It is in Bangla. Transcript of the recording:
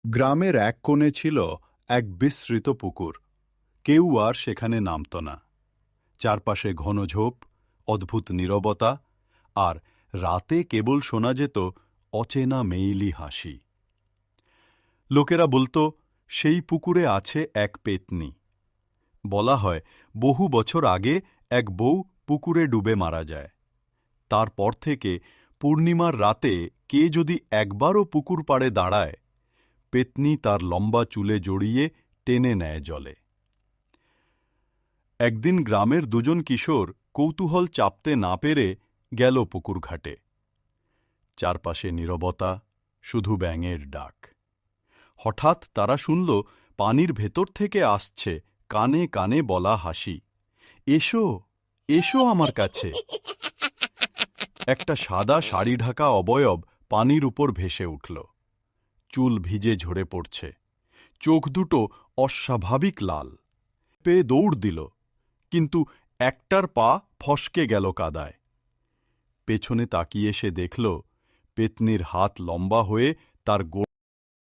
গ্রামের এক কোণে ছিল এক বিস্তৃত পুকুর। কেউ আর সেখানে নামত না। চারপাশে ঘন ঝোপ, অদ্ভুত নীরবতা, আর রাতে কেবল শোনা যেত অচেনা মেইলি হাসি। লোকেরা বলতো সেই পুকুরে আছে এক পেতনি। বলা হয় বহু বছর আগে এক বউ পুকুরে ডুবে মারা যায়। তারপর থেকে পূর্ণিমার রাতে কে যদি একবারও পুকুর পাড়ে দাঁড়ায়, পেতনি তার লম্বা চুলে জড়িয়ে টেনে নেয় জলে। একদিন গ্রামের দুজন কিশোর কৌতূহল চাপতে না পেরে গেল পুকুর ঘাটে। চারপাশে নীরবতা, শুধু ব্যাঙের ডাক। হঠাৎ তারা শুনল পানির ভেতর থেকে আসছে কানে কানে বলা হাসি, এসো, এসো আমার কাছে। একটা সাদা শাড়ি ঢাকা অবয়ব পানির উপর ভেসে উঠল। চুল ভিজে ঝরে পড়ছে, চোখ দুটো অস্বাভাবিক লাল। পেয়ে দৌড় দিল, কিন্তু একটার পা ফসকে গেল কাদায়। পেছনে তাকিয়ে সে দেখল পেতনির হাত লম্বা হয়ে তার